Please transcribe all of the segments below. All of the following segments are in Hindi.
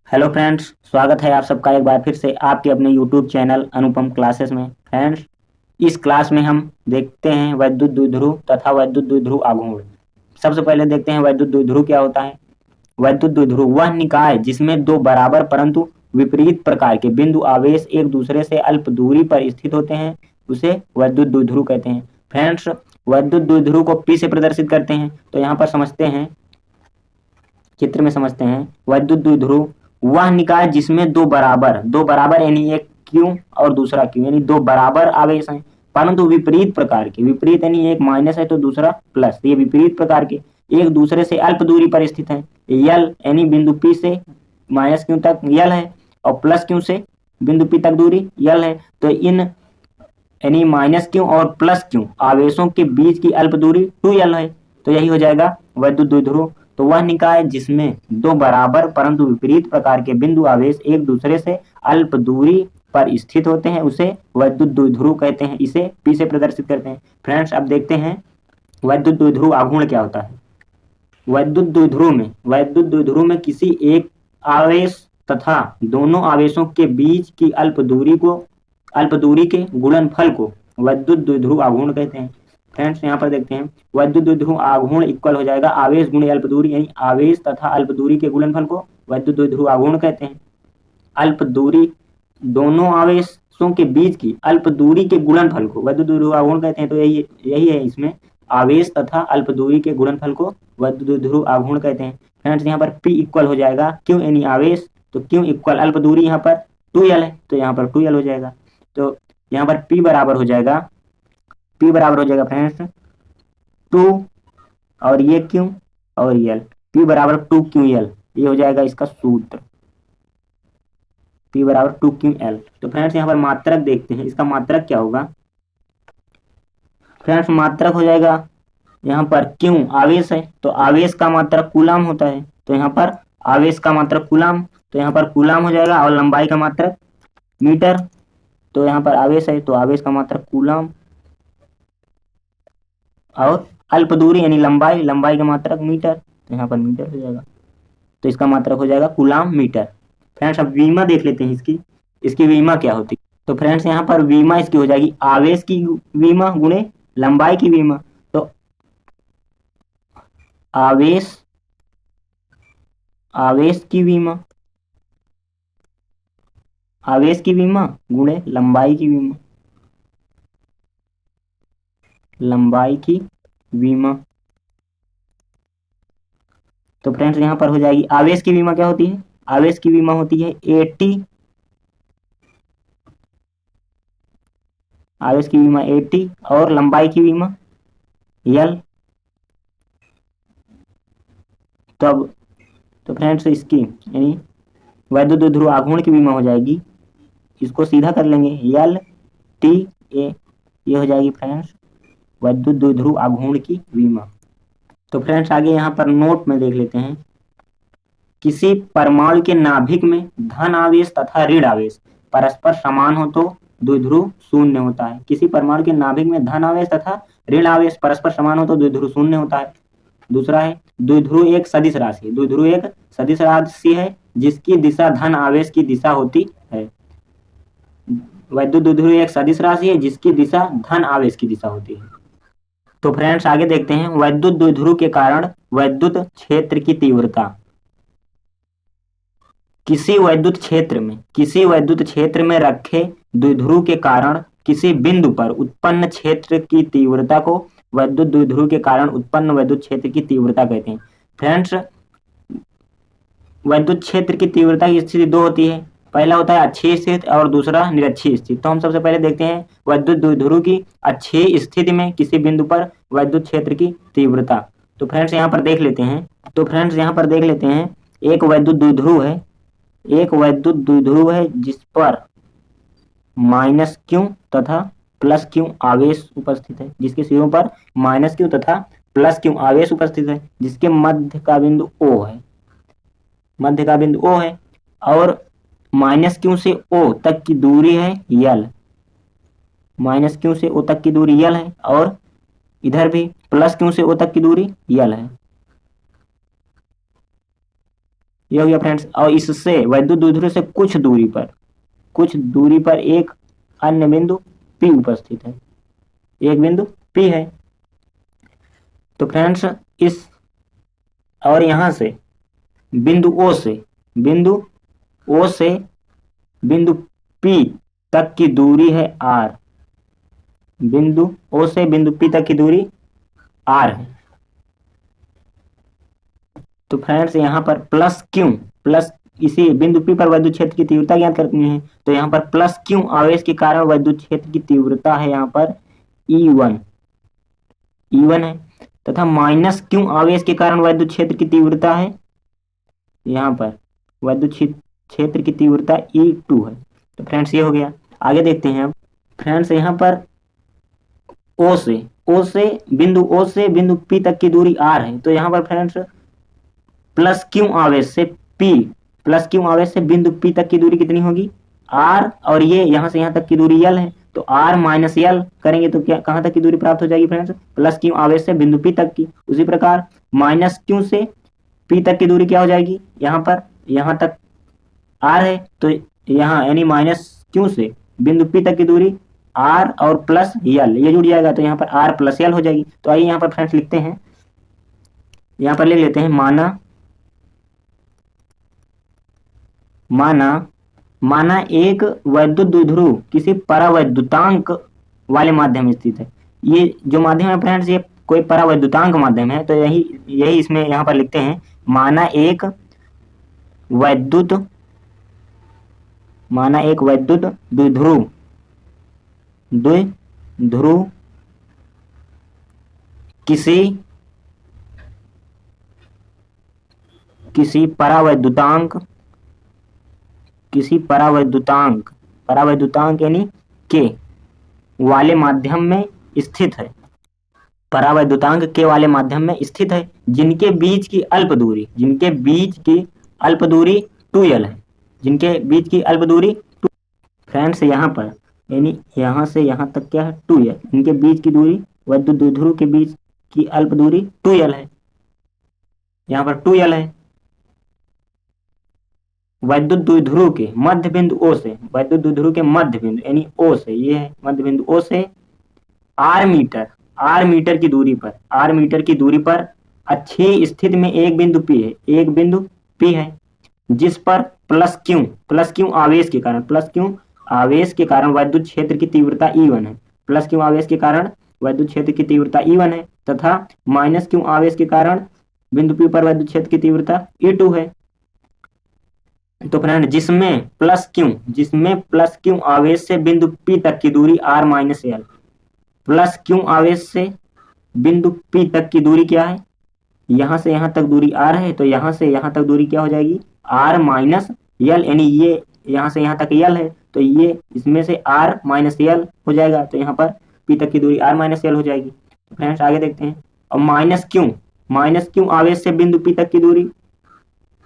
हेलो फ्रेंड्स, स्वागत है आप सबका एक बार फिर से आपके अपने यूट्यूब चैनल अनुपम क्लासेस में। फ्रेंड्स, इस क्लास में हम देखते हैं वैद्युत द्विध्रुव तथा वैद्युत द्विध्रुव आघूर्ण। सबसे पहले देखते हैं वैद्युत द्विध्रुव क्या होता है। वैद्युत द्विध्रुव वह निकाय जिसमें दो बराबर परंतु विपरीत प्रकार के बिंदु आवेश एक दूसरे से अल्प दूरी पर स्थित होते हैं, उसे वैद्युत द्विध्रुव कहते हैं। फ्रेंड्स, वैद्युत द्विध्रुव को पी से प्रदर्शित करते हैं, तो यहाँ पर समझते हैं, चित्र में समझते हैं। वैद्युत द्विध्रुव वह निकाय जिसमें दो बराबर यानी एक क्यू और दूसरा क्यू यानी दो बराबर आवेश हैं, परंतु विपरीत प्रकार के, विपरीत यानी एक माइनस है तो दूसरा प्लस, ये विपरीत प्रकार के एक दूसरे से अल्प दूरी पर स्थित है। यल यानी बिंदु पी से माइनस क्यू तक यल है और प्लस क्यू से बिंदु पी तक दूरी यल है। तो इन यानी माइनस क्यू और प्लस क्यू आवेशों के बीच की अल्प दूरी 2l है। तो यही हो जाएगा वैद्युत द्विध्रुव। तो वह निकाय जिसमें दो बराबर परंतु विपरीत प्रकार के बिंदु आवेश एक दूसरे से अल्प दूरी पर स्थित होते हैं, उसे वैद्युत द्विध्रुव कहते हैं। इसे पी से प्रदर्शित करते हैं। फ्रेंड्स, अब देखते हैं वैद्युत द्विध्रुव आघूर्ण क्या होता है। वैद्युत द्विध्रुव में किसी एक आवेश तथा दोनों आवेशों के बीच की अल्प दूरी के गुणनफल को वैद्युत द्विध्रुव आघूर्ण कहते हैं। फ्रेंड्स, यहाँ पर देखते हैं वैद्युत द्विध्रुव आघूर्ण इक्वल हो जाएगा आवेश गुणे अल्प दूरी, यानी आवेश तथा अल्प दूरी के गुणनफल को वैद्युत द्विध्रुव आघूर्ण कहते हैं। अल्प दूरी, दोनों आवेशों के बीच की अल्प दूरी के गुणनफल को वैद्युत द्विध्रुव आघूर्ण कहते हैं। तो यही है इसमें, आवेश तथा अल्प दूरी के गुणनफल को वैद्युत द्विध्रुव आघूर्ण कहते हैं। फ्रेंड्स, यहाँ पर P इक्वल हो जाएगा Q यानी आवेश, तो Q इक्वल अल्प दूरी यहाँ पर 2l है, तो यहाँ पर 2l हो जाएगा। तो यहाँ पर P बराबर हो जाएगा फ्रेंड्स 2 और ये Q और L, P बराबर 2QL, ये हो जाएगा इसका सूत्र, P बराबर 2QL। तो फ्रेंड्स, यहाँ पर मात्रक देखते हैं, इसका मात्रक क्या होगा। फ्रेंड्स, मात्रक हो जाएगा यहाँ पर Q आवेश है, तो आवेश का मात्रक कूलाम होता है, तो यहाँ पर आवेश का मात्रक कूलाम, तो यहाँ पर कूलाम हो जाएगा, और लंबाई का मात्रक मीटर, तो यहाँ पर आवेश है तो आवेश का मात्रक कूलाम, और अल्प दूरी यानी लंबाई का मात्रक मीटर, तो यहाँ पर मीटर हो जाएगा, तो इसका मात्रक हो जाएगा कूलाम मीटर। फ्रेंड्स, अब विमा देख लेते हैं इसकी विमा क्या होती है। तो फ्रेंड्स, यहाँ पर विमा इसकी हो जाएगी आवेश की विमा गुणे लंबाई की विमा, तो आवेश की विमा गुणे लंबाई की विमा। तो फ्रेंड्स, यहाँ पर हो जाएगी आवेश की विमा क्या होती है, आवेश की विमा होती है आवेश की विमा 80 और लंबाई की विमा L। तो फ्रेंड्स, इसकी यानी वैद्युत द्विध्रुव आघूर्ण की विमा हो जाएगी, इसको सीधा कर लेंगे LTA, ये हो जाएगी फ्रेंड्स वैद्युत द्विध्रुव आघूर्ण की विमा। तो फ्रेंड्स, आगे यहाँ पर नोट में देख लेते हैं, किसी परमाणु के नाभिक में धन आवेश तथा ऋण आवेश परस्पर समान हो तो द्विध्रुव शून्य होता है। किसी परमाणु के नाभिक में धन आवेश तथा ऋण आवेश परस्पर समान हो तो द्विध्रुव शून्य होता है। दूसरा है द्विध्रुव एक सदिश राशि है जिसकी दिशा धन आवेश की दिशा होती है। वैद्युत द्विध्रुव एक सदिश राशि है जिसकी दिशा धन आवेश की दिशा होती है। तो फ्रेंड्स, आगे देखते हैं वैद्युत द्विध्रुव के कारण वैद्युत क्षेत्र की तीव्रता। किसी वैद्युत क्षेत्र में रखे द्विध्रुव के कारण किसी बिंदु पर उत्पन्न क्षेत्र की तीव्रता को वैद्युत द्विध्रुव के कारण उत्पन्न वैद्युत क्षेत्र की तीव्रता कहते हैं। फ्रेंड्स, वैद्युत क्षेत्र की तीव्रता की स्थिति दो होती है, पहला होता है अक्षीय स्थिति और दूसरा निरक्षीय स्थिति। तो हम सबसे पहले देखते हैं वैद्युत द्विध्रुव की अक्षीय स्थिति में किसी बिंदु पर वैद्युत क्षेत्र की तीव्रता। तो फ्रेंड्स, यहाँ पर देख लेते हैं एक वैद्युत द्विध्रुव है जिस पर माइनस क्यू तथा प्लस क्यू आवेश उपस्थित है, जिसके सिरों पर माइनस क्यू तथा प्लस क्यू आवेश उपस्थित है, जिसके मध्य का बिंदु O है और माइनस क्यू से O तक की दूरी है L, माइनस क्यू से O तक की दूरी L है, और इधर भी प्लस क्यू से O तक की दूरी L है। ये हो गया फ्रेंड्स। और इससे वैद्युत द्विध्रुव से कुछ दूरी पर एक अन्य बिंदु P उपस्थित है, एक बिंदु P है। तो फ्रेंड्स इस और यहां से बिंदु O से बिंदु O से बिंदु P तक की दूरी है R। बिंदु O से बिंदु P तक की दूरी R है। तो फ्रेंड्स यहाँ पर प्लस क्यों, प्लस इसी बिंदु P पर विद्युत क्षेत्र की तीव्रता ज्ञात करनी है। तो यहाँ पर प्लस क्यों आवेश के कारण विद्युत क्षेत्र की तीव्रता है यहाँ पर E1 है, तथा माइनस क्यों आवेश के कारण विद्युत क्षेत्र की तीव्रता है, यहाँ पर विद्युत क्षेत्र की तीव्रता E2 है। तो फ्रेंड्स ये हो गया। आगे देखते हैं अब फ्रेंड्स यहाँ पर O से बिंदु O से बिंदु P तक की दूरी R है। तो यहाँ पर फ्रेंड्स प्लस क्यों आवेश से बिंदु P तक की दूरी कितनी होगी R, और ये यहाँ से यहाँ तक की दूरी L है। तो R माइनस L करेंगे तो क्या कहाँ तक की दूरी प्राप्त हो जाएगी फ्रेंड्स, प्लस क्यों आवेश से बिंदु P तक की। उसी प्रकार माइनस क्यों से P तक की दूरी क्या हो जाएगी, यहाँ पर यहाँ तक R है तो यहाँ यानी माइनस क्यों से बिंदु P तक की दूरी R और प्लस L ये जुड़ जाएगा, तो यहाँ पर R प्लस L हो जाएगी। तो आइए यहाँ पर फ्रेंड्स लिखते हैं, यहाँ पर ले लेते हैं माना एक वैद्युत द्विध्रुव किसी परावैद्युतांक वाले माध्यम में स्थित है। ये जो माध्यम है फ्रेंड्स ये कोई परावैद्युतांक माध्यम है। तो यही इसमें यहाँ पर लिखते हैं, माना एक वैद्युत द्विध्रुव किसी परावैद्युतांक यानी के वाले माध्यम में स्थित है, परावैद्युतांक के वाले माध्यम में स्थित है, जिनके बीच की अल्प दूरी 2L है, फ्रेंड्स यहाँ पर यानी यहाँ से यहाँ तक क्या है 2L, इनके बीच की दूरी वैद्युत द्विध्रुव के बीच की अल्प दूरी 2L है, यहाँ पर 2L है। वैद्युत द्विध्रुव के मध्य बिंदु O से यानी O से, ये है मध्य बिंदु O से R मीटर की दूरी पर अच्छी स्थिति में एक बिंदु P है, जिस पर प्लस क्यों आवेश के कारण विद्युत क्षेत्र की तीव्रता E1 है, प्लस क्यों आवेश के कारण विद्युत क्षेत्र की तीव्रता E1 है, तथा माइनस क्यों आवेश के कारण बिंदु P पर विद्युत क्षेत्र की तीव्रता E2 है। तो फ्रेंड जिसमें प्लस क्यों आवेश से बिंदु P तक की दूरी R माइनस L, प्लस क्यों आवेश से बिंदु P तक की दूरी क्या है, यहाँ से यहाँ तक दूरी R है, तो यहाँ से यहाँ तक दूरी क्या हो जाएगी R माइनस L, यानी ये यहाँ से यहाँ तक L है, तो ये इसमें से R माइनस L हो जाएगा, तो यहाँ पर P तक की दूरी R माइनस L हो जाएगी। तो फ्रेंड्स आगे देखते हैं। और माइनस क्यों आवेश से बिंदु P तक की दूरी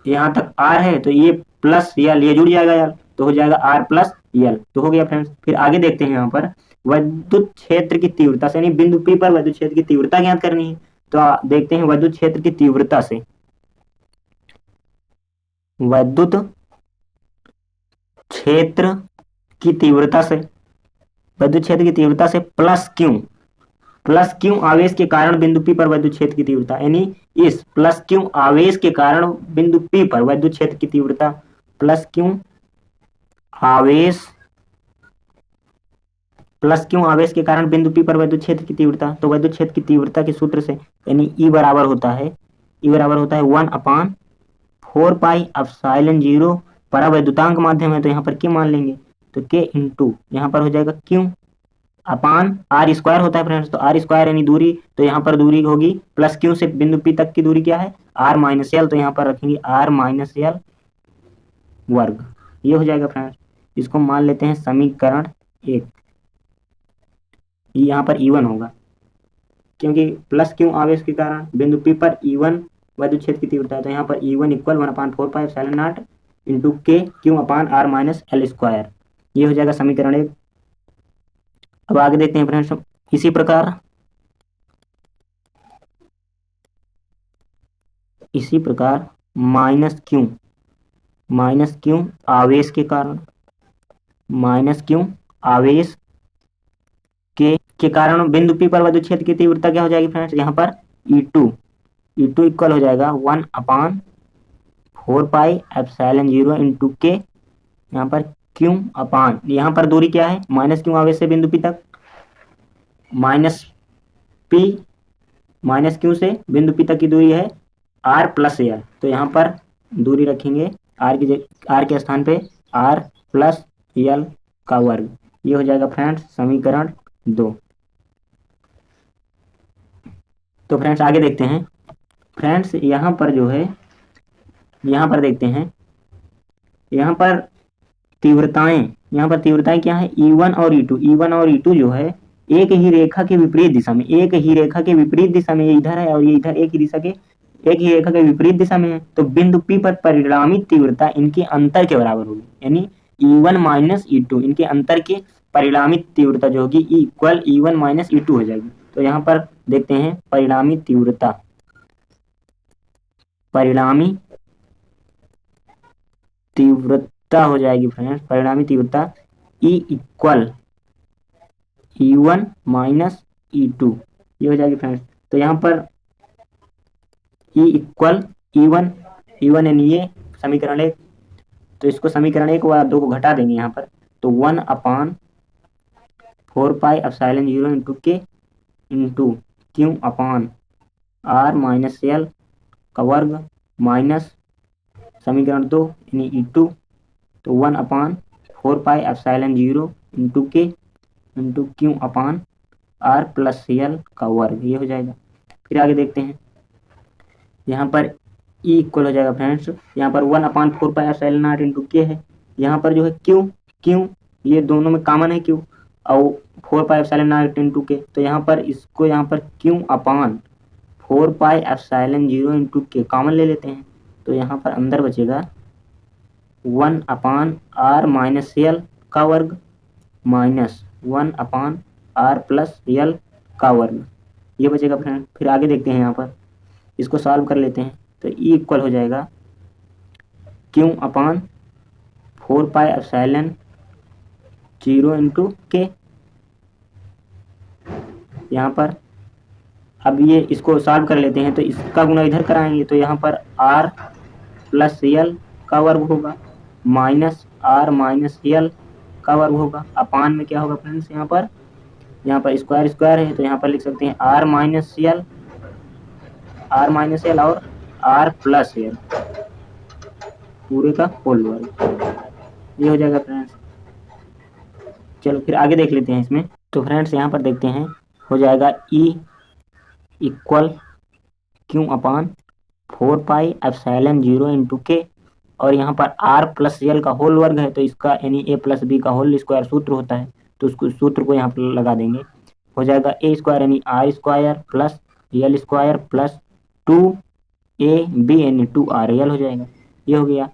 यहाँ तक R है, तो ये प्लस L ये जुड़ जाएगा यार, तो हो जाएगा R प्लस L। तो हो गया फ्रेंड्स। फिर आगे देखते हैं, यहाँ पर विद्युत क्षेत्र की तीव्रता से यानी बिंदु P पर विद्युत क्षेत्र की तीव्रता ज्ञात करनी है। तो देखते हैं विद्युत क्षेत्र की तीव्रता से, विद्युत क्षेत्र की तीव्रता से प्लस क्यों आवेश के कारण बिंदु P पर विद्युत क्षेत्र की तीव्रता, यानी इस प्लस क्यों आवेश के कारण बिंदु P पर विद्युत क्षेत्र की तीव्रता, प्लस क्यों आवेश के कारण बिंदु P पर विद्युत क्षेत्र की तीव्रता। तो विद्युत क्षेत्र की तीव्रता के सूत्र से यानी E बराबर होता है 1/4πε0, परावैद्युतांक माध्यम है तो यहाँ पर K मान लेंगे, तो K इंटू यहाँ पर हो जाएगा क्यों अपान R स्क्वायर होता है फ्रेंड्स। तो R स्क्वायर यानी दूरी, तो यहाँ पर दूरी होगी प्लस क्यों से बिंदु P तक की दूरी क्या है R माइनस L, तो यहाँ पर रखेंगे R माइनस L वर्ग, ये हो जाएगा फ्रेंड्स। इसको मान लेते हैं समीकरण 1, यहाँ पर E1 होगा, क्योंकि प्लस क्यों आवेश के कारण बिंदु P पर E1 विद्युत क्षेत्र की तीव्रता है, तो यहाँ पर E1 इक्वल 1/4πε0 इंटू K क्यों अपान R माइनस L स्क्वायर, ये हो जाएगा समीकरण 1। अब आगे देखते हैं फ्रेंड्स, इसी प्रकार माइनस माइनस क्यू आवेश के कारण, माइनस क्यू आवेश के कारण बिंदु P पर विद्युत क्षेत्र की तीव्रता क्या हो जाएगी फ्रेंड्स, यहाँ पर E2 इक्वल हो जाएगा 1/4πε0 इंटू के, यहाँ पर क्यू अपान, यहाँ पर दूरी क्या है, माइनस क्यू आवेश से बिंदु P तक, माइनस P माइनस क्यू से बिंदु P तक की दूरी है R प्लस एल, तो यहाँ पर दूरी रखेंगे R के स्थान पे R प्लस एल का वर्ग। ये हो जाएगा फ्रेंड्स समीकरण 2। तो फ्रेंड्स आगे देखते हैं। फ्रेंड्स यहाँ पर जो है, यहाँ पर देखते हैं, यहाँ पर तीव्रताएं क्या है, E1 और E2 जो है एक ही रेखा के विपरीत दिशा में, ये इधर है और ये इधर एक ही रेखा के विपरीत दिशा में है, तो बिंदु P पर परिणामी तीव्रता इनके अंतर के बराबर होगी, यानी E1 माइनस E2 इनके अंतर के परिणामी तीव्रता जो होगी इक्वल E1 माइनस E2 हो जाएगी। तो यहाँ पर देखते हैं परिणामी तीव्रता हो जाएगी फ्रेंड्स, परिणामी तीव्रता E equal E1 minus E2, ये हो जाएगी फ्रेंड्स। तो यहाँ पर E इक्वल E1 यानी ये समीकरण 1, तो इसको समीकरण 1 व 2 को घटा देंगे यहाँ पर, तो 1/4πε0 इंटू के इंटू क्यू अपान R माइनस एल का वर्ग माइनस समीकरण 2 यानी E2, तो 1/4πε0 इंटू के इंटू क्यू अपान R प्लस एल का वर्ग, ये हो जाएगा। फिर आगे देखते हैं, यहाँ पर E इक्वल हो जाएगा फ्रेंड्स, यहाँ पर 1/4πε0 इंटू के है, यहाँ पर जो है क्यू ये दोनों में कॉमन है क्यू, और 4πε0 इंटू के, तो यहाँ पर इसको यहाँ पर क्यू अपान 4πε0 इंटू के कॉमन ले लेते हैं, तो यहाँ पर अंदर बचेगा 1/R माइनस एल का वर्ग माइनस 1/R प्लस एल का वर्ग, ये बचेगा फ्रेंड। फिर आगे देखते हैं, यहाँ पर इसको सॉल्व कर लेते हैं, तो E इक्वल हो जाएगा क्यू अपान 4πε0 इंटू के, यहाँ पर अब ये इसको सॉल्व कर लेते हैं, तो इसका गुणा इधर कराएंगे, तो यहाँ पर R प्लस एल का वर्ग होगा माइनस R माइनस एल का वर्ग होगा, अपान में क्या होगा फ्रेंड्स, यहाँ पर स्क्वायर है, तो यहाँ पर लिख सकते हैं R माइनस एल और R प्लस एल पूरे का होल वर्ग, ये हो जाएगा फ्रेंड्स। चलो फिर आगे देख लेते हैं इसमें, तो फ्रेंड्स यहाँ पर देखते हैं, हो जाएगा E इक्वल क्यू अपान 4πε0 इंटू के, और यहाँ पर R प्लस एल का होल वर्ग है, तो इसका यानी A प्लस बी का होल स्क्वायर सूत्र होता है, तो उसको सूत्र को यहाँ पर लगा देंगे, हो जाएगा A स्क्वायर यानी R square plus L square plus 2AB यानी 2RL हो जाएगा, ये हो गया।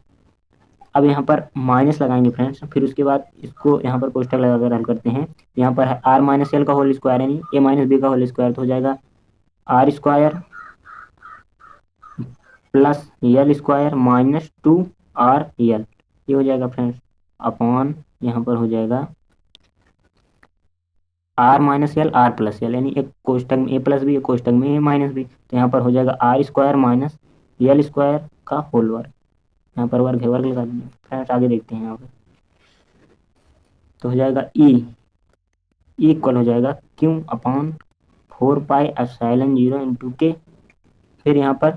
अब यहाँ पर माइनस लगाएंगे फ्रेंड्स, फिर उसके बाद इसको यहाँ पर कोष्ठक लगाकर हल करते हैं, यहाँ पर है R माइनस एल का होल स्क्वायर यानी A माइनस बी का होल स्क्वायर, तो हो जाएगा R square plus L square minus 2RL, ये हो जाएगा फ्रेंड्स, अपॉन यहाँ पर हो जाएगा R minus L R plus L, यानी एक कोष्ठक में A प्लस बी, एक कोष्ठक में A माइनस बी, तो यहाँ पर हो जाएगा R square minus L square का होल वर्ग, यहाँ पर वर्ग है, वर्ग लगा देंगे फ्रेंड्स। आगे देखते हैं, यहाँ पर तो हो जाएगा E इक्वल हो जाएगा क्यू अपान 4πε0 इंटू के, फिर यहाँ पर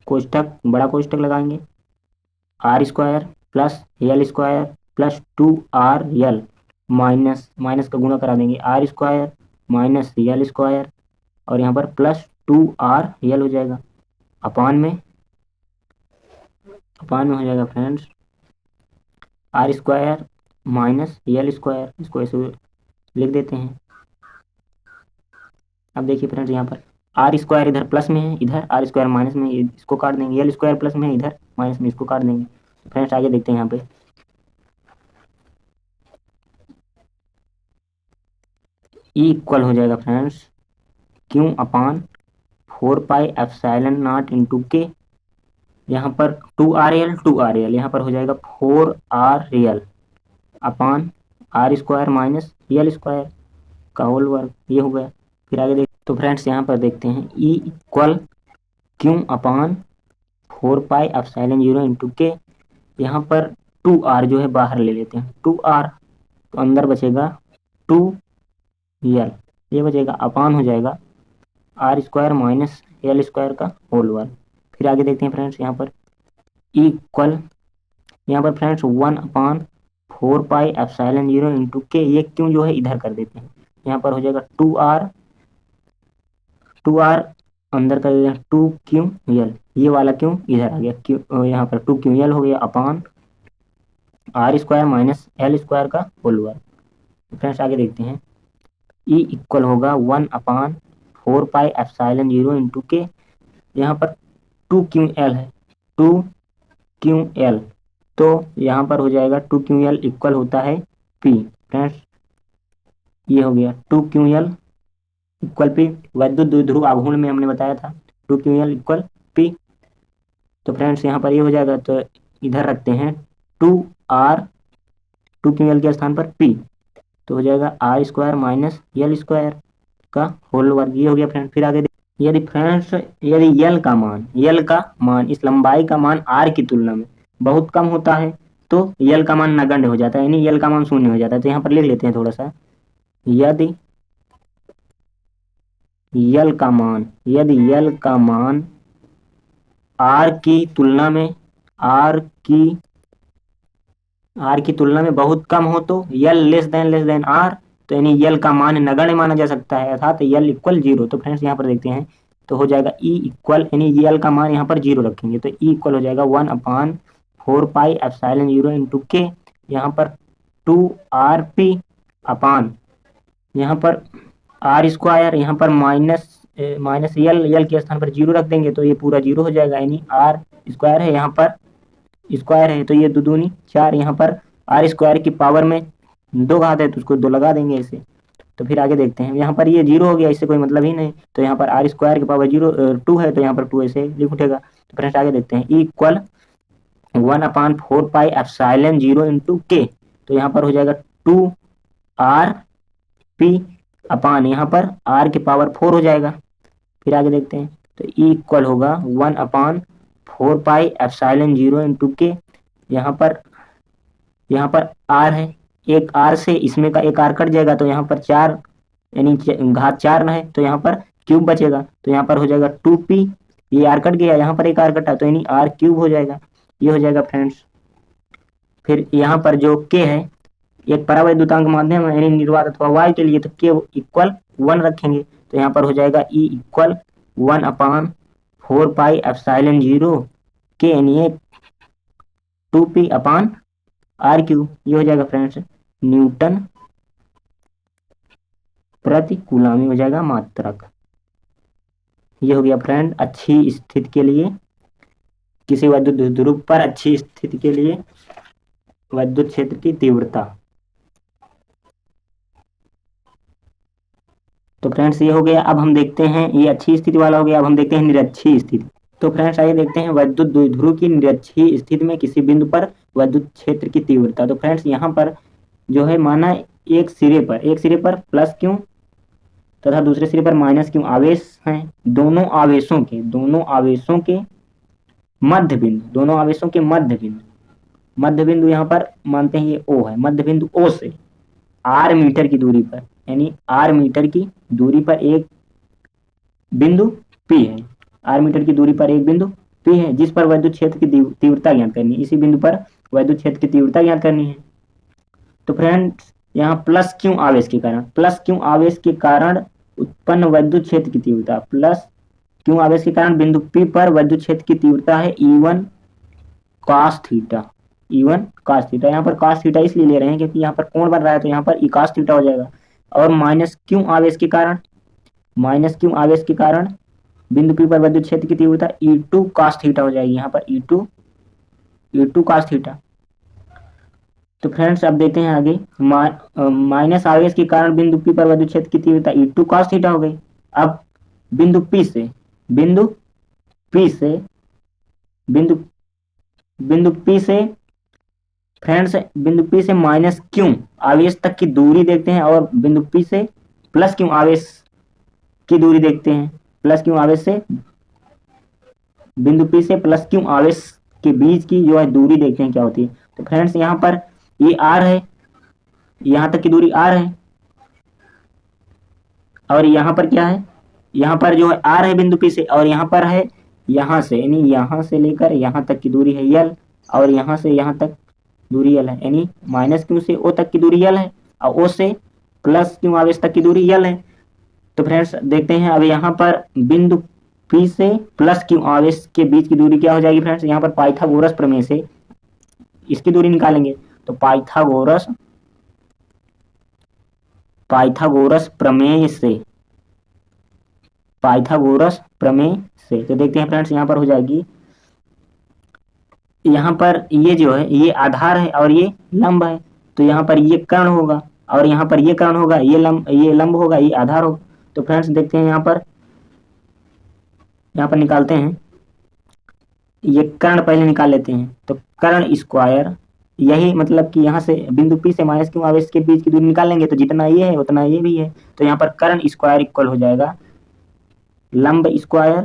कोष्ठक बड़ा कोष्ठक लगाएंगे, R square plus L square plus 2RL minus का गुणा करा देंगे, R square minus L square और यहाँ पर प्लस 2RL हो जाएगा, अपान में हो जाएगा friends R square minus L square, इसको ऐसे लिख देते हैं। अब देखिए फ्रेंड्स, यहाँ पर R स्क्वायर इधर प्लस में है, इधर R स्क्वायर माइनस में, इसको काट देंगे, एल स्क्वायर प्लस में है, इधर माइनस में, इसको काट देंगे। फ्रेंड्स आगे देखते हैं, यहाँ पे E इक्वल हो जाएगा फ्रेंड्स क्यू अपान 4πε0 इंटू के, यहाँ पर 2RL यहाँ पर हो जाएगा 4RL upon R square minus L square का होल वर्ग, ये हो गया। फिर आगे देख, तो फ्रेंड्स यहाँ पर देखते हैं E इक्वल क्यू अपान 4πε0 इंटू के। यहाँ पर 2R जो है बाहर ले लेते हैं, 2R तो अंदर बचेगा 2L, ये बचेगा अपान हो जाएगा R square minus L square का होल वर्ग। फिर आगे देखते हैं फ्रेंड्स, यहाँ पर इक्वल, यहाँ पर फ्रेंड्स 1/4πε0 इंटू के, ये क्यों जो है इधर कर देते हैं, यहाँ पर हो जाएगा 2R अंदर कर देते हैं 2QL, ये वाला क्यों इधर आ गया, क्यों यहाँ पर 2QL हो गया upon R square minus L square का होल वर्ग। फ्रेंड्स आगे देखते हैं E इक्वल होगा 1/4πε0 इंटू के, यहाँ पर 2QL है, 2QL तो यहाँ पर हो जाएगा 2QL इक्वल होता है P। फ्रेंड्स ये हो गया 2QL इक्वल P, वैद्युत द्विध्रुव आघूर्ण में हमने बताया था 2QL इक्वल P। तो फ्रेंड्स यहाँ पर ये हो जाएगा, तो इधर रखते हैं 2R 2QL के स्थान पर P, तो हो जाएगा R square minus L square का होल वर्ग, ये हो गया फ्रेंड। फिर आगे यदि फ्रेंड्स यदि यल का मान इस लंबाई का मान आर की तुलना में बहुत कम होता है तो यल का मान नगण्य हो जाता है, यानी यल का मान शून्य हो जाता है। तो यहाँ पर लिख लेते हैं थोड़ा सा, यदि यल का मान आर की तुलना में बहुत कम हो तो यल लेस देन आर, तो यानी यल का मान नगण्य माना जा सकता है, अर्थात यल इक्वल 0। तो फ्रेंड्स यहाँ पर देखते हैं, तो हो जाएगा E इक्वल, यानी यल का मान यहाँ पर 0 रखेंगे तो E इक्वल हो जाएगा 1/4πε0 इंटू के, यहाँ पर 2RP अपान यहाँ पर आर स्क्वायर, यहाँ पर माइनस यल के स्थान पर 0 रख देंगे तो ये पूरा 0 हो जाएगा, यानी आर स्क्वायर है, यहाँ पर स्क्वायर है तो ये 2 दूनी 4, यहाँ पर आर स्क्वायर की पावर में 2 घात है तो उसको 2 लगा देंगे इसे। तो फिर आगे देखते हैं, यहाँ पर ये 0 हो गया, इससे कोई मतलब ही नहीं, तो यहाँ पर आर स्क्वायर की पावर 2 है तो यहाँ पर 2 ऐसे लिख उठेगा। तो फ्रेंड्स आगे देखते हैं, इक्वल 1/4πε0 इंटू के, तो यहाँ पर हो जाएगा 2RP अपान यहाँ पर आर की पावर 4 हो जाएगा। फिर आगे देखते हैं, तो E इक्वल होगा 1/4πε0 इंटू के, यहाँ पर R है, एक R से इसमें का एक R कट जाएगा तो यहाँ पर 4 यानी घात 4 है तो यहाँ पर क्यूब बचेगा, तो यहाँ पर हो जाएगा 2P, ये R कट गया, यहाँ पर एक R कटा तो यानी R क्यूब हो जाएगा, ये हो जाएगा फ्रेंड्स। फिर यहाँ पर जो K है एक परावैद्युतांक माध्यम यानी निर्वात अथवा वायु के लिए, तो K इक्वल 1 रखेंगे, तो यहाँ पर हो जाएगा E इक्वल 1/4πε0 के, यानी 2P अपान आर क्यूब, ये हो जाएगा फ्रेंड्स न्यूटन प्रति कूलामी हो जाएगा मात्रक। ये हो गया फ्रेंड अच्छी स्थिति के लिए, किसी वैद्युत ध्रुव पर अच्छी स्थिति के लिए वैद्युत क्षेत्र की तीव्रता। तो फ्रेंड्स ये हो गया। अब हम देखते हैं, ये अच्छी स्थिति वाला हो गया, अब हम देखते हैं निरक्षीय स्थिति। तो फ्रेंड्स आइए देखते हैं वैद्युत द्विध्रुव की निरक्षीय स्थिति में किसी बिंदु पर वैद्युत क्षेत्र की तीव्रता। तो फ्रेंड्स यहाँ पर जो है माना एक सिरे पर प्लस क्यू तथा दूसरे सिरे पर माइनस क्यू आवेश हैं, दोनों आवेशों के मध्य बिंदु यहाँ पर मानते हैं ये O है, मध्य बिंदु O से R मीटर की दूरी पर, यानी R मीटर की दूरी पर एक बिंदु P है, R मीटर की दूरी पर एक बिंदु P है जिस पर वैद्युत क्षेत्र की तीव्रता ज्ञात करनी है, इसी बिंदु पर वैद्युत क्षेत्र की तीव्रता ज्ञात करनी है। तो फ्रेंड्स यहाँ प्लस क्यू आवेश के कारण उत्पन्न वैद्युत क्षेत्र की तीव्रता, प्लस क्यू आवेश के कारण बिंदु P पर वैद्युत क्षेत्र की तीव्रता है E1 cos थीटा। यहाँ पर cos थीटा इसलिए ले रहे हैं क्योंकि यहाँ पर कोण बन रहा है तो यहाँ पर E cos थीटा हो जाएगा। और माइनस क्यू आवेश के कारण बिंदु P पर वैद्युत क्षेत्र की तीव्रता E2 cos थीटा हो जाएगी, यहाँ पर E2 cos थीटा। तो फ्रेंड्स अब देखते हैं आगे, माइनस आवेश के कारण बिंदु P पर वैद्युत क्षेत्र की तीव्रता E2 cos थीटा हो गई। अब बिंदु P से बिंदु बिंदु P से फ्रेंड्स, बिंदु P से माइनस क्यू आवेश तक की दूरी देखते हैं और बिंदु P से प्लस क्यू आवेश की दूरी देखते हैं। प्लस क्यू आवेश से बिंदु P से प्लस क्यू आवेश के बीच की जो है दूरी देखते हैं क्या होती है। तो फ्रेंड्स यहाँ पर ये आर है, यहाँ तक की दूरी आर है, और यहाँ पर क्या है, यहाँ पर जो है आर है बिंदु P से, और यहाँ पर है यहाँ से, यानी यहाँ से लेकर यहाँ तक की दूरी है यल, और यहाँ से यहाँ तक दूरी यल है, यानी माइनस क्यू से ओ तक की दूरी यल है और ओ से प्लस क्यू आवेश तक की दूरी यल है। तो फ्रेंड्स देखते हैं अब यहाँ पर बिंदु P से प्लस क्यू आवेश के बीच की दूरी क्या हो जाएगी फ्रेंड्स। यहाँ पर पाइथागोरस प्रमेय से इसकी दूरी निकालेंगे। तो पाइथागोरस प्रमेय से तो देखते हैं फ्रेंड्स, यहाँ पर हो जाएगी, यहाँ पर ये जो है ये आधार है और ये लंब है, तो यहाँ पर ये कर्ण होगा और यहाँ पर ये कर्ण होगा, ये लंब होगा, ये आधार होगा। तो फ्रेंड्स देखते हैं यहाँ पर निकालते हैं, ये कर्ण पहले निकाल लेते हैं। तो कर्ण स्क्वायर, यही मतलब कि यहाँ से बिंदु P से माइनस क्यू आवेश के बीच की दूरी निकालेंगे, तो जितना ये है उतना ये भी है। तो यहाँ पर कर्ण स्क्वायर इक्वल हो जाएगा लंब स्क्वायर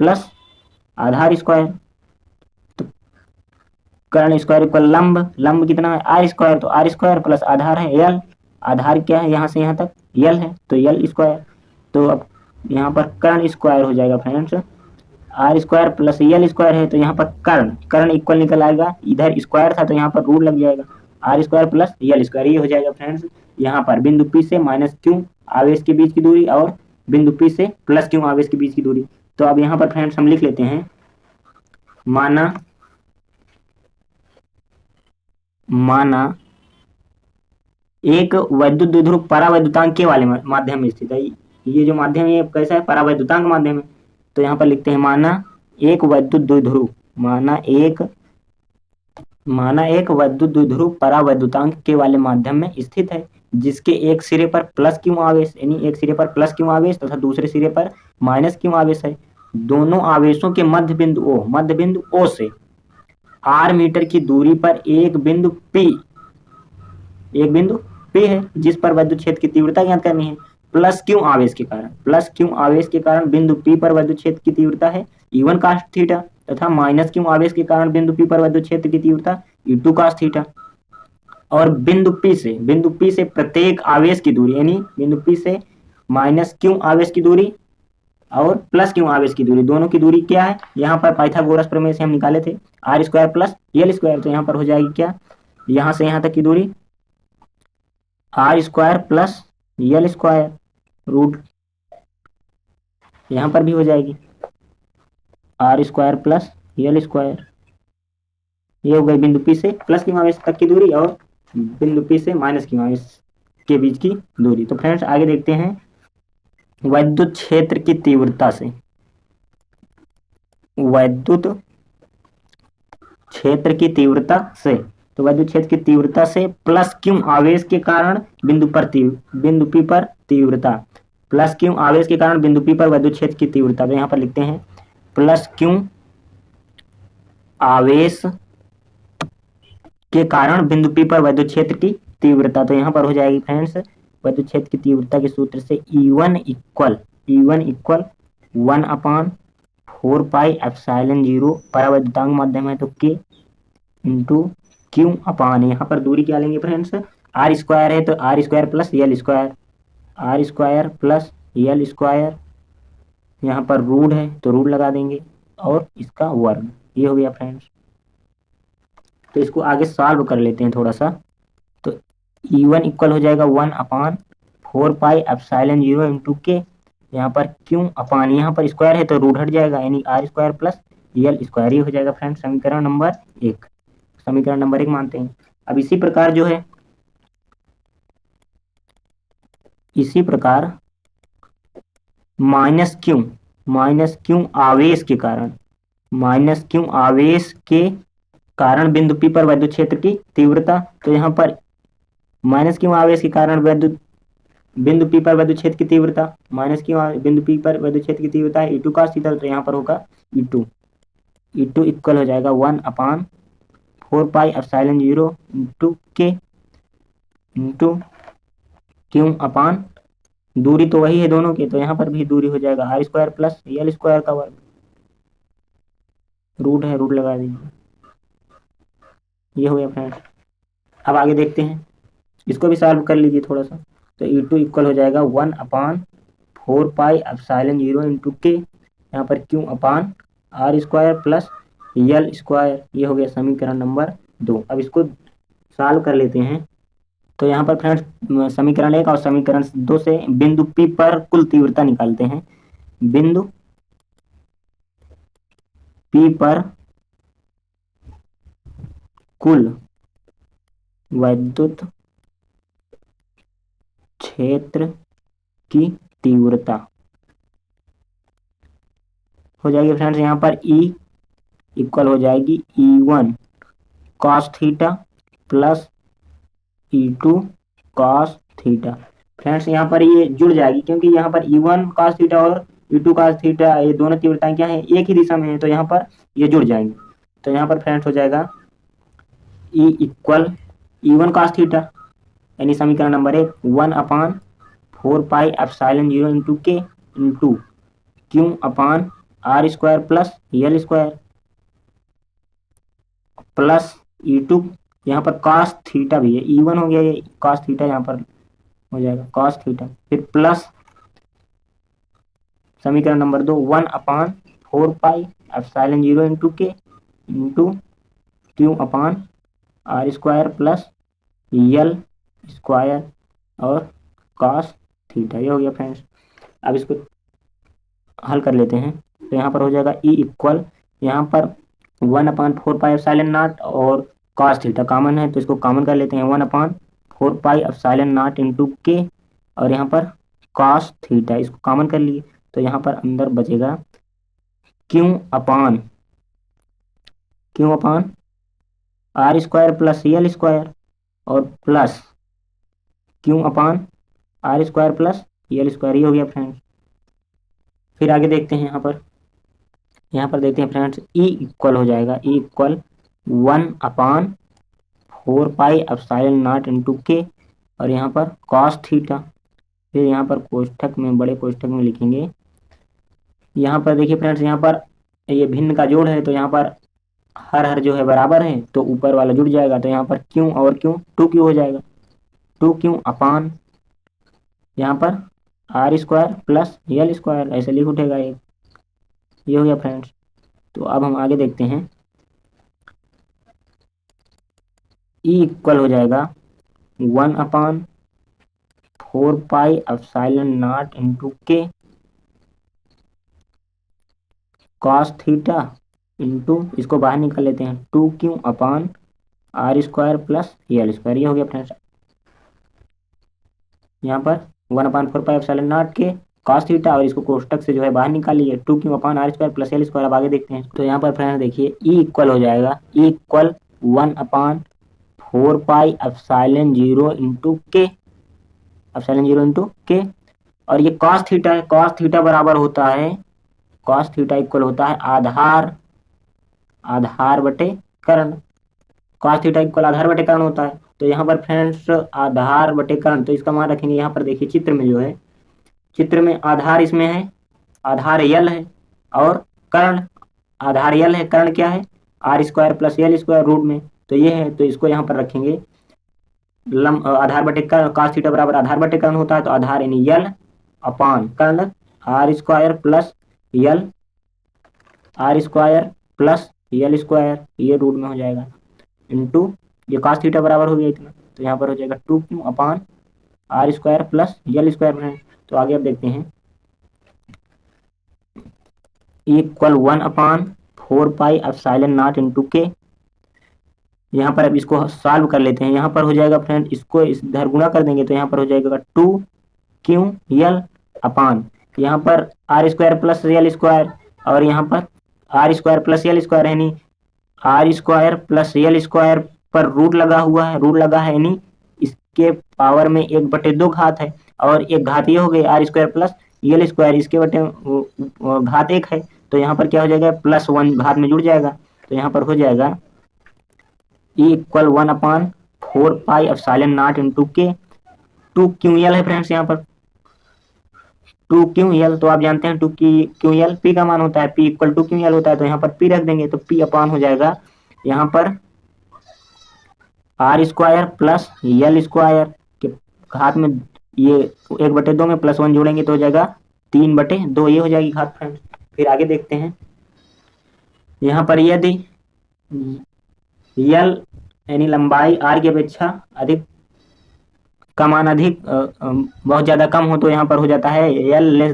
प्लस आधार स्क्वायर। तो कर्ण स्क्वायर इक्वल लंब कितना है आर स्क्वायर, तो आर स्क्वायर प्लस आधार है यल, आधार क्या है यहाँ से यहाँ तक यल है, तो यल स्क्वायर। तो अब यहाँ पर कर्ण स्क्वायर हो जाएगा friends, R square plus L square है, तो यहाँ पर कर्ण इक्वल निकल आएगा, इधर स्क्वायर था तो यहाँ पर रूट लग जाएगा, R square plus L square, ये हो जाएगा फ्रेंड्स यहाँ पर बिंदु P से माइनस क्यू आवेश के बीच की दूरी और बिंदु P से प्लस क्यू आवेश के बीच की दूरी। तो अब यहाँ पर फ्रेंड्स हम लिख लेते हैं, माना एक वैद्युत द्विध्रुव परावैद्युतांक के वाले माध्यम में स्थित है। ये जो माध्यम है ये कैसा है, परावैद्युतांक माध्यम है। तो यहाँ पर लिखते हैं माना एक वैद्युत द्विध्रुव, माना एक वैद्युत द्विध्रुव परावैद्युतांक के वाले माध्यम में स्थित है, जिसके एक सिरे पर प्लस क्यू आवेश, यानी एक सिरे पर प्लस क्यू आवेश तथा दूसरे सिरे पर माइनस क्यू आवेश है। दोनों आवेशों के मध्य बिंदु ओ से r मीटर की दूरी पर एक बिंदु P है, जिस पर विद्युत क्षेत्र की तीव्रता ज्ञात करनी है। प्लस क्यू आवेश के कारण बिंदु P पर विद्युत क्षेत्र की तीव्रता है E1 cos थीटा, तथा माइनस क्यू आवेश के कारण बिंदु P पर विद्युत क्षेत्र की तीव्रता E2 cos थीटा। और बिंदु P से प्रत्येक आवेश की दूरी, यानी बिंदु P से माइनस क्यू आवेश की दूरी और प्लस क्यू आवेश की दूरी, दोनों की दूरी क्या है, यहाँ पर पाइथागोरस प्रमेय से हम निकाले थे R square plus L square. तो यहाँ पर हो जाएगी क्या, यहाँ से यहाँ तक की दूरी R square plus L square root, यहाँ पर भी हो जाएगी R square plus L square. ये हो गई बिंदु P से प्लस क्यू आवेश तक की दूरी और बिंदु P से माइनस क्यू आवेश के बीच की दूरी। तो फ्रेंड्स आगे देखते हैं विद्युत क्षेत्र की तीव्रता से, तो विद्युत क्षेत्र की तीव्रता से प्लस क्यू आवेश के कारण बिंदु P पर तीव्रता, प्लस क्यू आवेश के कारण बिंदु P पर विद्युत क्षेत्र की तीव्रता। तो यहाँ पर लिखते हैं प्लस क्यू आवेश के कारण बिंदु P पर विद्युत क्षेत्र की तीव्रता। तो यहाँ पर हो जाएगी फ्रेंड्स विद्युत क्षेत्र की तीव्रता के सूत्र से E1 इक्वल 1/4 पाई एप्सिलॉन 0, परावैद्युतांक माध्यम है तो K इंटू क्यू अपान, यहाँ पर दूरी क्या लेंगे फ्रेंड्स, आर स्क्वायर है तो R square plus L square, यहाँ पर रूट है तो रूट लगा देंगे और इसका वर्ग, ये हो गया फ्रेंड्स। तो इसको आगे सॉल्व कर लेते हैं थोड़ा सा। तो E1 इक्वल हो जाएगा 1/4 पाई एप्सिलॉन 0 इंटू के, यहाँ पर क्यू अपान, यहाँ पर स्क्वायर है तो रूट हट जाएगा, यानी R square plus L square, ये हो जाएगा फ्रेंड्स समीकरण नंबर 1 मानते हैं। अब इसी प्रकार माइनस क्यू आवेश के कारण बिंदु P पर विद्युत क्षेत्र की तीव्रता। तो यहाँ पर माइनस क्यू आवेश के कारण बिंदु P पर विद्युत क्षेत्र की तीव्रता, बिंदु P पर विद्युत क्षेत्र की तीव्रता है E2 cos थीटा, तो यहाँ पर होगा E2 E2 इक्वल हो जाएगा 1/4πε0 इंटू के इंटू क्यू अपान, दूरी तो वही है दोनों की, तो यहाँ पर भी दूरी हो जाएगा r² प्लस l² का वर्ग, रूट है रूट लगा दीजिए। ये हो गया फ्रेंड्स। अब आगे देखते हैं, इसको भी सॉल्व कर लीजिए थोड़ा सा। तो E2 इक्वल हो जाएगा 1/4πε0 इंटू के, यहाँ पर क्यू अपान r² प्लस l²। ये हो गया समीकरण नंबर 2। अब इसको सॉल्व कर लेते हैं। तो यहाँ पर फ्रेंड्स समीकरण 1 और समीकरण 2 से बिंदु P पर कुल तीव्रता निकालते हैं। बिंदु P पर कुल वैद्युत क्षेत्र की तीव्रता हो जाएगी फ्रेंड्स, यहाँ पर E इक्वल हो जाएगी E1 cos theta plus E2 cos theta. Friends यहाँ पर ये जुड़ जाएगी, क्योंकि यहाँ पर E1 cos थीटा और E2 cos थीटा ये दोनों तीव्रताएं क्या है, एक ही दिशा में है, तो यहाँ पर ये जुड़ जाएंगे। तो यहाँ पर फ्रेंड्स हो जाएगा E equal E1 cos theta, यानी समीकरण नंबर 1 1/4πε0 इंटू के इंटू क्यू अपान r² plus l² plus E2, यहाँ पर cos थीटा भी है, E1 हो गया, ये cos थीटा यहाँ पर हो जाएगा cos थीटा, फिर प्लस समीकरण नंबर 2 1/4πε0 इंटू के इंटू क्यू अपान r² प्लस l² और cos थीटा। ये हो गया फ्रेंड्स। अब इसको हल कर लेते हैं। तो यहाँ पर हो जाएगा E इक्वल, यहाँ पर 1/4πε0 और cos थीटा कॉमन है, तो इसको कॉमन कर लेते हैं। 1/4πε0 इंटू के और यहाँ पर cos थीटा, इसको कॉमन कर लिए, तो यहाँ पर अंदर बचेगा क्यू अपान r² प्लस l² और प्लस क्यू अपान r² प्लस l²। ये हो गया फ्रेंड्स। फिर आगे देखते हैं, यहाँ पर देखते हैं फ्रेंड्स, E इक्वल हो जाएगा, E इक्वल 1/4πε0 इंटू के और यहाँ पर cos थीटा, फिर यहाँ पर कोष्ठक में, बड़े कोष्ठक में लिखेंगे। यहाँ पर देखिए फ्रेंड्स, यहाँ पर ये भिन्न का जोड़ है, तो यहाँ पर हर जो है बराबर है, तो ऊपर वाला जुड़ जाएगा, तो यहाँ पर क्यू और क्यू 2q हो जाएगा, 2q अपान यहाँ पर r² प्लस l², ऐसे लिख उठेगा एक। ये हो गया फ्रेंड्स। तो अब हम आगे देखते हैं, E इक्वल हो जाएगा 1/4πε0 इंटू के cos थीटा इंटू, इसको बाहर निकाल लेते हैं, 2q अपान r² प्लस l²। ये हो गया फ्रेंड्स। यहाँ पर 1/4πε0 के cos थीटा और इसको कोष्टक से जो है बाहर निकालिए, 2q अपान r² प्लस l²। अब आगे देखते हैं। तो यहाँ पर फ्रेंड्स देखिए E इक्वल हो जाएगा, E इक्वल 1/4πε0 इंटू के, ε0 इंटू के, और ये cos थीटा है, cos थीटा बराबर होता है, cos थीटा इक्वल होता है आधार बटे कर्ण। cos थीटा इक्वल आधार बटे कर्ण होता है। तो यहाँ पर फ्रेंड्स आधार बटे कर्ण, तो इसका मान रखेंगे। यहाँ पर देखिए चित्र में जो है, चित्र में आधार इसमें है, आधार l है और कर्ण, आधार l है, कर्ण क्या है, r² प्लस l² रूट में, तो ये है, तो इसको यहाँ पर रखेंगे आधार बटे कर्ण। cos थीटा बराबर आधार बटे कर्ण होता है, तो आधार यानी l अपान कर्ण r² प्लस l² ये रूट में हो जाएगा, इंटू ये cos थीटा बराबर हो गया इतना, तो यहाँ पर हो जाएगा 2q अपान r² प्लस l²। तो आगे अब देखते हैं, इक्वल 1/4πε0 इंटू के। यहाँ पर अब इसको सॉल्व कर लेते हैं। यहाँ पर हो जाएगा फ्रेंड, इसको इधर गुणा कर देंगे, तो यहाँ पर हो जाएगा 2q अपान यहाँ पर r² प्लस l² और यहाँ पर r² प्लस l² है, यानी r² प्लस l² पर रूट लगा हुआ है, रूट लगा है, यानी इसके पावर में 1/2 घात है, और एक घात ये हो गई r² प्लस l², इसके बटे घात 1 है, तो यहाँ पर क्या हो जाएगा, +1 घात में जुड़ जाएगा। तो यहाँ पर हो जाएगा E = 1/4πε0 इंटू के। 2 QL है फ्रेंड्स, यहाँ पर 2 QL, तो आप जानते हैं 2 QL P का मान होता है, P = 2 QL होता है। तो यहाँ पर P रख देंगे तो P अपान हो जाएगा यहाँ पर R² प्लस L² के घात में ये 1/2 में +1 जोड़ेंगे तो हो जाएगा 3/2, ये हो जाएगी घात फ्रेंड्स। फिर आगे देखते हैं, यहाँ पर यदि L यानी लंबाई R की अपेक्षा अधिक का मान अधिक बहुत ज़्यादा कम हो तो यहाँ पर हो जाता है L <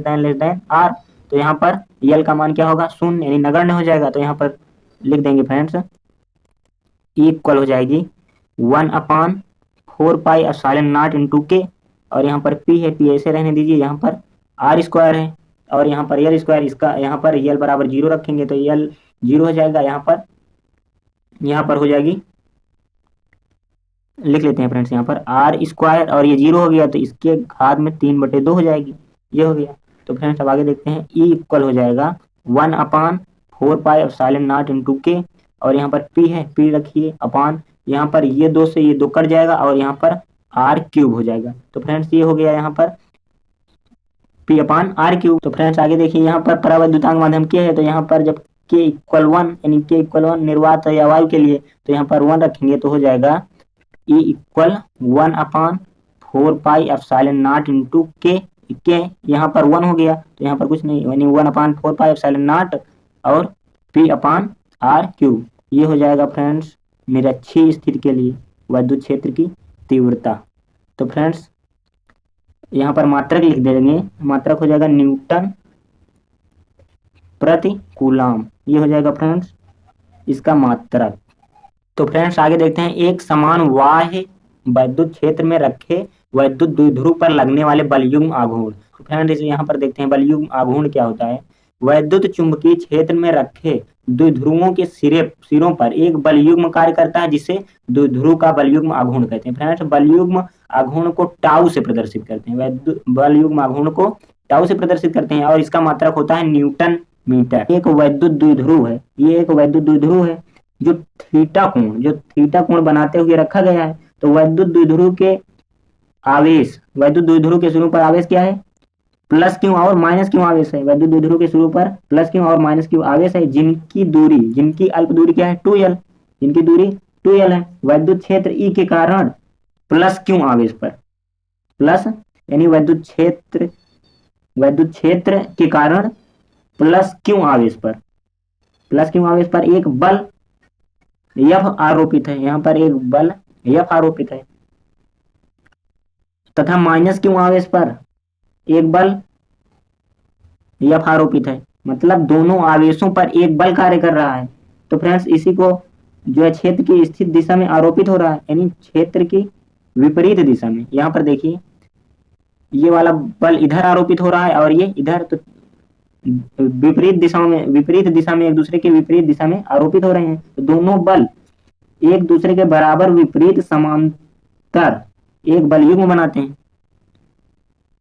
R। तो यहाँ पर L का मान क्या होगा, 0 यानी नगण्य हो जाएगा। तो यहाँ पर लिख देंगे फ्रेंड्स E = हो जाएगी 1/4πε0 इंटू के, और यहाँ पर P है, P ऐसे रहने दीजिए, यहाँ पर R² है और यहाँ पर L², इसका यहाँ पर L बराबर 0 रखेंगे तो L 0 हो जाएगा। यहाँ पर हो जाएगी, लिख लेते हैं फ्रेंड्स, यहाँ पर R² और ये 0 हो गया तो इसके घात में 3/2 हो जाएगी, ये हो गया। तो फ्रेंड्स अब आगे देखते हैं, E = हो जाएगा 1/4πε0 इंटू के, और यहाँ पर P है, P रखिए अपान, यहाँ पर ये 2 से ये 2 कट जाएगा और यहाँ पर R³ हो जाएगा। तो फ्रेंड्स ये हो गया यहाँ पर P/R³। तो फ्रेंड्स आगे देखिए, यहाँ पर परावैद्युतांक माध्यम के है, तो यहाँ पर जब K = 1 यानी K = 1 निर्वात या वायु के लिए, तो यहाँ पर 1 रखेंगे तो हो जाएगा E = 1/4πε0 इंटू के यहाँ पर 1 हो गया तो यहाँ पर कुछ नहीं, यानी 1/4πε0 और P/R³, ये हो जाएगा फ्रेंड्स निरक्षीय स्थिति के लिए विद्युत क्षेत्र की तीव्रता। तो फ्रेंड्स यहाँ पर मात्रक लिख देंगे, मात्रक हो जाएगा न्यूटन प्रति कूलाम, ये हो जाएगा फ्रेंड्स इसका मात्रक। तो फ्रेंड्स आगे देखते हैं, एक समान बाह्य विद्युत क्षेत्र में रखे विद्युत द्विध्रुव पर लगने वाले बलयुग्म आघूर्ण। तो फ्रेंड्स यहाँ पर देखते हैं बलयुग्म आघूर्ण क्या होता है। विद्युत चुंबकीय क्षेत्र में रखे द्विध्रुवों के सिरों पर एक बलयुग्म कार्य करता है जिसे द्विध्रुव का बलयुग्म आघूर्ण कहते हैं। फ्रेंड्स बलयुग्म आघूर्ण को टाउ से प्रदर्शित करते हैं, बलयुग्म आघूर्ण को टाउ से प्रदर्शित करते हैं और इसका मात्रक होता है न्यूटन मीटर। एक विद्युत द्विध्रुव है, ये एक विद्युत द्विध्रुव है जो थीटा कोण बनाते हुए रखा गया है। तो विद्युत द्विध्रुव के आवेश, विद्युत द्विध्रुव के सिरों पर आवेश क्या है, +Q और -Q आवेश है। विद्युत द्विध्रुव के सिरों पर +Q और -Q आवेश है, जिनकी अल्प दूरी क्या है, 2L, जिनकी दूरी 2L है। विद्युत क्षेत्र E के कारण +Q आवेश पर, प्लस यानी विद्युत क्षेत्र के कारण +Q आवेश पर एक बल F आरोपित है, यहाँ पर एक बल F आरोपित है, तथा -Q आवेश पर एक बल F आरोपित है, मतलब दोनों आवेशों पर एक बल कार्य कर रहा है। तो फ्रेंड्स इसी को जो है क्षेत्र की स्थित दिशा में आरोपित हो रहा है, यानी क्षेत्र की विपरीत दिशा में। यहाँ पर देखिए ये वाला बल इधर आरोपित हो रहा है और ये इधर, तो विपरीत दिशा में एक दूसरे के विपरीत दिशा में आरोपित हो रहे हैं। तो दोनों बल एक दूसरे के बराबर विपरीत समांतर एक बलयुग्म बनाते हैं,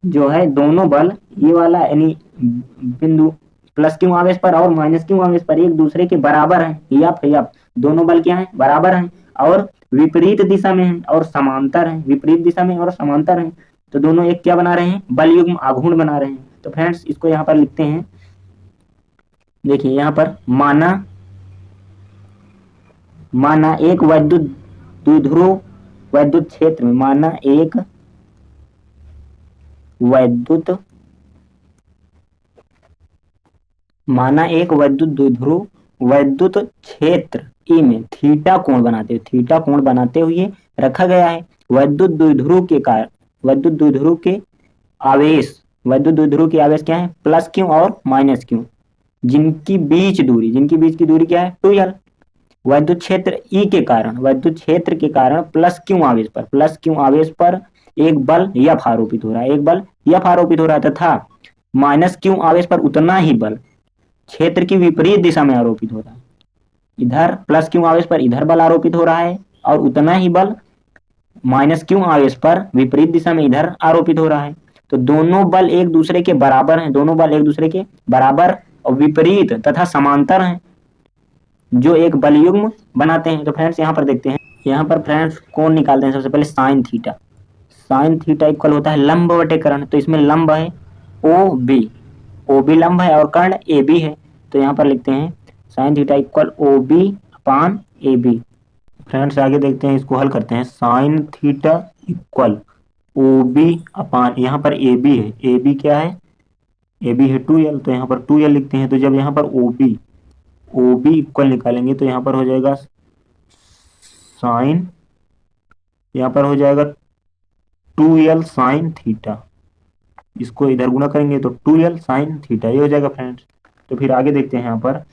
जो है दोनों बल ये वाला यानी बिंदु +Q आवेश पर और -Q आवेश पर एक दूसरे के बराबर हैं, F दोनों बल क्या हैं, बराबर हैं और विपरीत दिशा में हैं और समांतर हैं, विपरीत दिशा में और समांतर हैं। तो दोनों एक क्या बना रहे हैं, बलयुग्म आघूर्ण बना रहे हैं। तो फ्रेंड्स इसको यहाँ पर लिखते हैं, देखिए यहाँ पर माना एक विद्युत द्विध्रुव विद्युत क्षेत्र में, माना एक विद्युत द्विध्रुव विद्युत क्षेत्र E में थीटा कोण बनाते हुए रखा गया है। विद्युत द्विध्रुव के आवेश क्या है, +Q और -Q, जिनकी बीच की दूरी क्या है, 2L। विद्युत क्षेत्र के कारण +Q आवेश पर एक बल F आरोपित हो रहा है, तथा -Q आवेश पर उतना ही बल क्षेत्र की विपरीत दिशा में आरोपित हो रहा है। इधर +Q आवेश पर इधर बल आरोपित हो रहा है और उतना ही बल -Q आवेश पर विपरीत दिशा में इधर आरोपित हो रहा है। तो दोनों बल एक दूसरे के बराबर हैं, और विपरीत तथा समांतर हैं जो एक बलयुग्म बनाते हैं। तो फ्रेंड्स यहाँ पर देखते हैं, यहाँ पर फ्रेंड्स कोण निकालते हैं। सबसे पहले sine theta, sign theta equal होता है लंब बटे कर्ण। तो इसमें लंब है ओ बी, ओ बी लंब है और कर्ण ए बी है। तो यहाँ पर लिखते हैं sine theta equal O B upon A B. Friends आगे देखते हैं, इसको हल करते हैं। Sine theta equal O B upon, यहाँ पर ए बी है, ए बी क्या है, ए बी है 2l, तो यहाँ पर 2l लिखते हैं। तो जब यहाँ पर ओ बी इक्वल निकालेंगे तो यहाँ पर हो जाएगा साइन, यहाँ पर हो जाएगा 2l साइन थीटा, इसको इधर गुणा करेंगे तो 2l साइन थीटा, ये हो जाएगा फ्रेंड्स। तो फिर आगे देखते हैं, यहाँ पर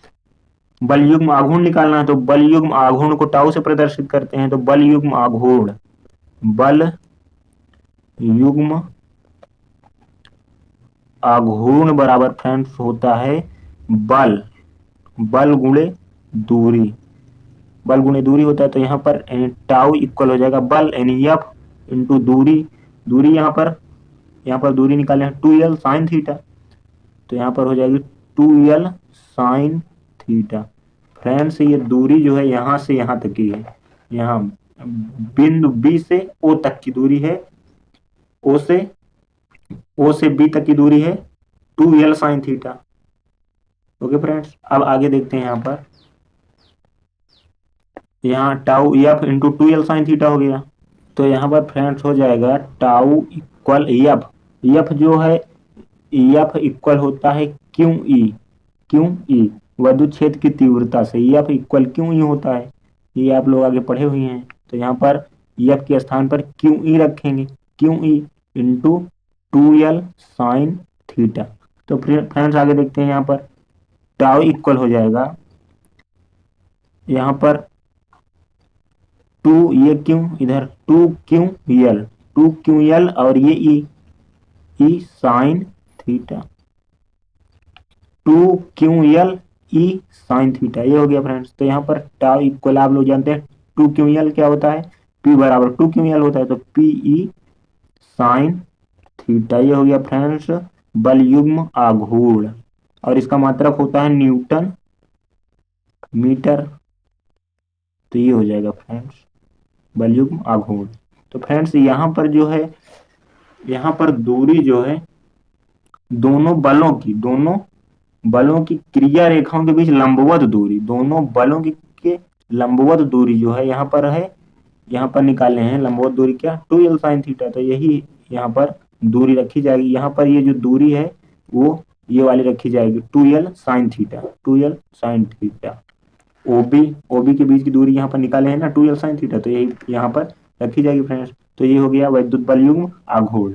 बल युग्म आघूर्ण निकालना है। तो बल युग्म आघूर्ण को टाउ से प्रदर्शित करते हैं। तो बल युग्म आघूर्ण, बल युग्म आघूर्ण बराबर फ्रेंड्स होता है बल, बल गुणे दूरी, बल गुणे दूरी होता है। तो यहाँ पर टाउ इक्वल हो जाएगा बल यानी एफ इंटू दूरी, दूरी यहाँ पर दूरी निकाले हैं 2l साइन थीटा। तो यहाँ पर हो जाएगी 2l साइन थीटा। फ्रेंड्स ये दूरी जो है यहाँ से यहाँ तक की है, यहाँ बिंदु बी से ओ तक की दूरी है, ओ से बी तक की दूरी है 2l sine theta. Okay friends, अब आगे देखते हैं, यहाँ पर यहाँ tau F into 2l sine theta हो गया। तो यहाँ पर फ्रेंड्स हो जाएगा टाउ इक्वल एफ, एफ जो है एफ इक्वल होता है क्यू ई विद्युत क्षेत्र की तीव्रता से, एफ इक्वल क्यू ई होता है, ये आप लोग आगे पढ़े हुए हैं। तो यहाँ पर एफ के स्थान पर क्यू ई रखेंगे, Q E into 2l sine theta. तो फ्रेंड्स आगे देखते हैं, यहाँ पर टाउ इक्वल हो जाएगा, यहाँ पर 2 ये क्यू इधर 2QL और ये ई साइन थीटा, 2QL ई साइन थीटा, ये हो गया फ्रेंड्स। तो यहाँ पर टाउ इक्वल आप लोग जानते हैं 2QL क्या होता है, P बराबर 2QL होता है। तो PE साइन थीटा, ये हो गया फ्रेंड्स बल युग्म आघूर्ण, और इसका मात्रक होता है न्यूटन मीटर। तो ये हो जाएगा फ्रेंड्स बल युग्म आघूर्ण। तो फ्रेंड्स यहाँ पर जो है, यहाँ पर दूरी जो है दोनों बलों की क्रिया रेखाओं के बीच लंबवत दूरी, दोनों बलों की के लंबवत दूरी जो है यहाँ पर है, यहाँ पर निकालने हैं लंबवत दूरी क्या 2l साइन थीटा। तो यही यहाँ पर दूरी रखी जाएगी, यहाँ पर ये जो दूरी है वो ये वाली रखी जाएगी 2l sine theta, 2l sine theta. OB के बीच की दूरी यहाँ पर निकाले हैं ना 2l साइन थीटा, तो यही यहाँ पर रखी जाएगी फ्रेंड्स। तो ये हो गया वैद्युत बल युग्म आघूर्ण।